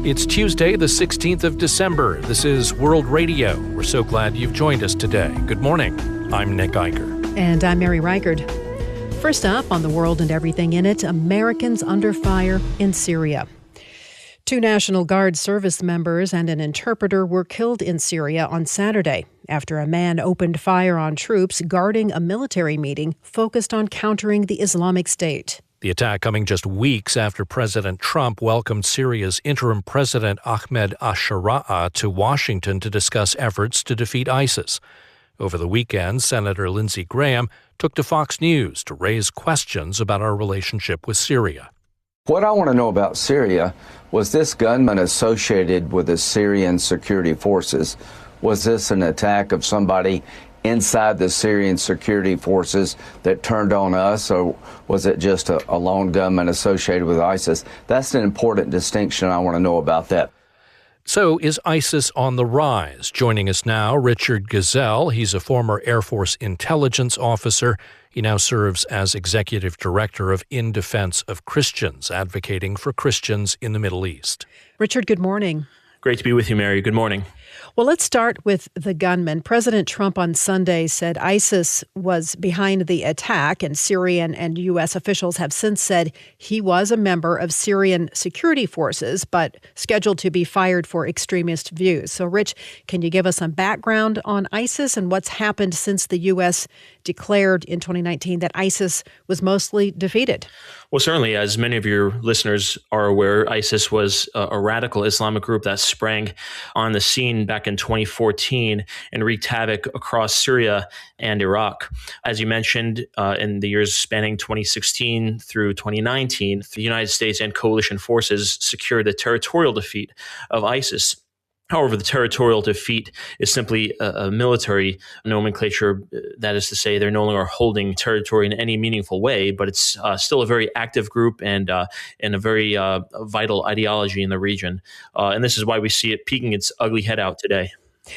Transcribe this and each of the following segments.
It's Tuesday, the 16th of December. This is World Radio. We're so glad you've joined us today. Good morning. I'm Nick Eicher. And I'm Mary Reichard. First up on The World and Everything in It, Americans under fire in Syria. 2 National Guard service members and an interpreter were killed in Syria on Saturday after a man opened fire on troops guarding a military meeting focused on countering the Islamic State. The attack coming just weeks after President Trump welcomed Syria's interim president Ahmed al-Sharaa to Washington to discuss efforts to defeat ISIS. Over the weekend, Senator Lindsey Graham took to Fox News to raise questions about our relationship with Syria. What I want to know about Syria, was this gunman associated with the Syrian security forces? Was this an attack of somebody inside the Syrian security forces that turned on us, or was it just a lone gunman associated with ISIS? That's an important distinction. I want to know about that. So is ISIS on the rise? Joining us now, Richard Ghazal. He's a former Air Force intelligence officer. He now serves as executive director of In Defense of Christians, advocating for Christians in the Middle East. Richard, good morning. Great to be with you, Mary. Good morning. Well, let's start with the gunman. President Trump on Sunday said ISIS was behind the attack, and Syrian and U.S. officials have since said he was a member of Syrian security forces, but scheduled to be fired for extremist views. So, Rich, can you give us some background on ISIS and what's happened since the U.S. declared in 2019 that ISIS was mostly defeated? Well, certainly, as many of your listeners are aware, ISIS was a radical Islamic group that sprang on the scene back in 2014 and wreaked havoc across Syria and Iraq. As you mentioned, in the years spanning 2016 through 2019, the United States and coalition forces secured the territorial defeat of ISIS. However, the territorial defeat is simply a military nomenclature. That is to say, they're no longer holding territory in any meaningful way, but it's still a very active group and a very vital ideology in the region. And this is why we see it peeking its ugly head out today.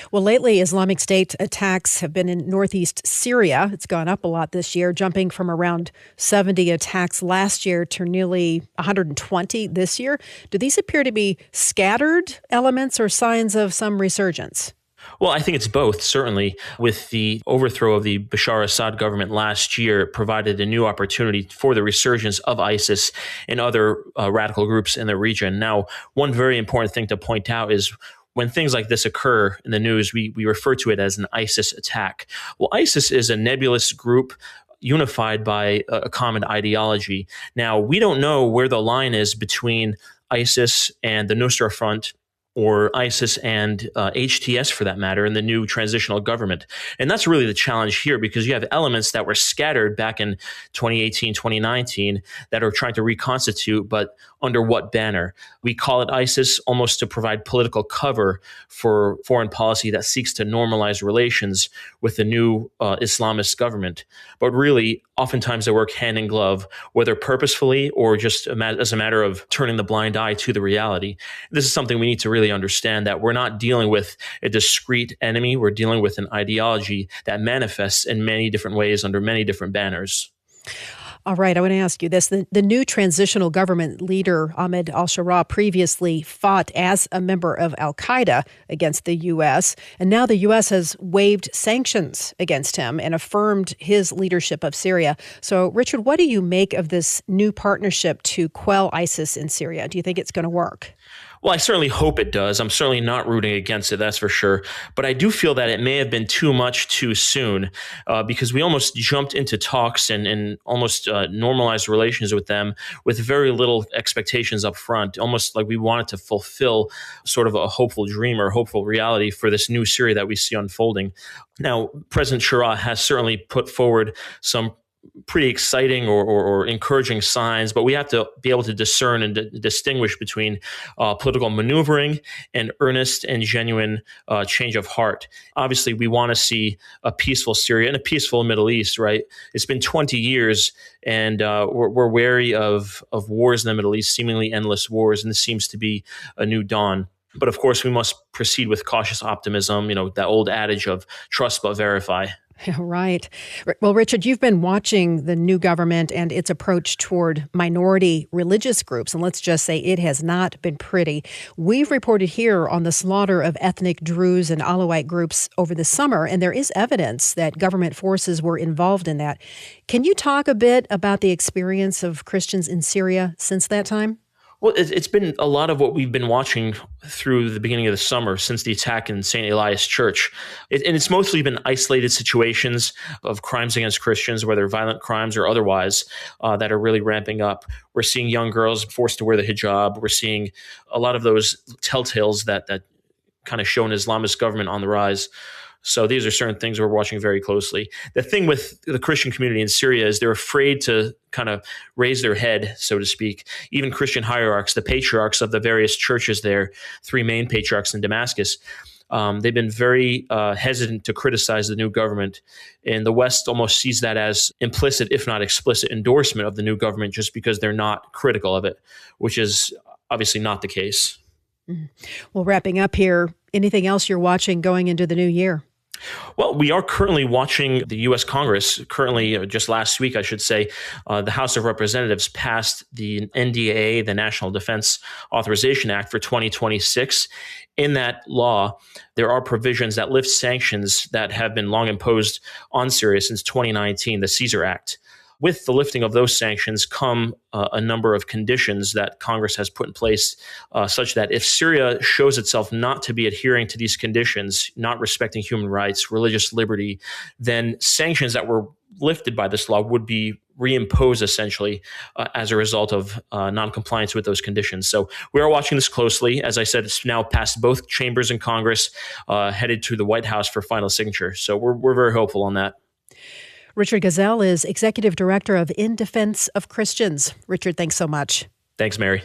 Well, lately, Islamic State attacks have been in northeast Syria. It's gone up a lot this year, jumping from around 70 attacks last year to nearly 120 this year. Do these appear to be scattered elements or signs of some resurgence? Well, I think it's both, certainly. With the overthrow of the Bashar Assad government last year, it provided a new opportunity for the resurgence of ISIS and other radical groups in the region. Now, one very important thing to point out is when things like this occur in the news, we refer to it as an ISIS attack. Well, ISIS is a nebulous group unified by a common ideology. Now, we don't know where the line is between ISIS and the Nusra Front, or ISIS and HTS for that matter, in the new transitional government. And that's really the challenge here, because you have elements that were scattered back in 2018, 2019 that are trying to reconstitute, but under what banner? We call it ISIS almost to provide political cover for foreign policy that seeks to normalize relations with the new Islamist government. But really, oftentimes they work hand in glove, whether purposefully or just as a matter of turning the blind eye to the reality. This is something we need to really understand, that we're not dealing with a discrete enemy. We're dealing with an ideology that manifests in many different ways under many different banners. All right, I want to ask you this. The new transitional government leader, Ahmed al-Sharaa, previously fought as a member of al-Qaeda against the U.S., and now the U.S. has waived sanctions against him and affirmed his leadership of Syria. So, Richard, what do you make of this new partnership to quell ISIS in Syria? Do you think it's going to work? Well, I certainly hope it does. I'm certainly not rooting against it, that's for sure. But I do feel that it may have been too much too soon, because we almost jumped into talks and almost normalized relations with them with very little expectations up front, almost like we wanted to fulfill sort of a hopeful dream or hopeful reality for this new Syria that we see unfolding. Now, President Sharaa has certainly put forward some pretty exciting or encouraging signs, but we have to be able to discern and distinguish between political maneuvering and earnest and genuine change of heart. Obviously, we want to see a peaceful Syria and a peaceful Middle East, right? It's been 20 years, and we're wary of wars in the Middle East, seemingly endless wars, and this seems to be a new dawn. But of course, we must proceed with cautious optimism, that old adage of trust but verify. Right. Well, Richard, you've been watching the new government and its approach toward minority religious groups, and let's just say it has not been pretty. We've reported here on the slaughter of ethnic Druze and Alawite groups over the summer, and there is evidence that government forces were involved in that. Can you talk a bit about the experience of Christians in Syria since that time? Well, it's been a lot of what we've been watching through the beginning of the summer since the attack in St. Elias Church. And it's mostly been isolated situations of crimes against Christians, whether violent crimes or otherwise, that are really ramping up. We're seeing young girls forced to wear the hijab. We're seeing a lot of those telltales that kind of show an Islamist government on the rise. So these are certain things we're watching very closely. The thing with the Christian community in Syria is they're afraid to kind of raise their head, so to speak. Even Christian hierarchs, the patriarchs of the various churches there, three main patriarchs in Damascus, they've been very hesitant to criticize the new government. And the West almost sees that as implicit, if not explicit, endorsement of the new government just because they're not critical of it, which is obviously not the case. Well, wrapping up here, anything else you're watching going into the new year? Well, we are currently watching the U.S. Congress. Currently, just last week, I should say, the House of Representatives passed the NDAA, the National Defense Authorization Act for 2026. In that law, there are provisions that lift sanctions that have been long imposed on Syria since 2019, the Caesar Act. With the lifting of those sanctions come a number of conditions that Congress has put in place, such that if Syria shows itself not to be adhering to these conditions, not respecting human rights, religious liberty, then sanctions that were lifted by this law would be reimposed essentially as a result of noncompliance with those conditions. So we are watching this closely. As I said, it's now passed both chambers in Congress, headed to the White House for final signature. So we're very hopeful on that. Richard Ghazal is Executive Director of In Defense of Christians. Richard, thanks so much. Thanks, Mary.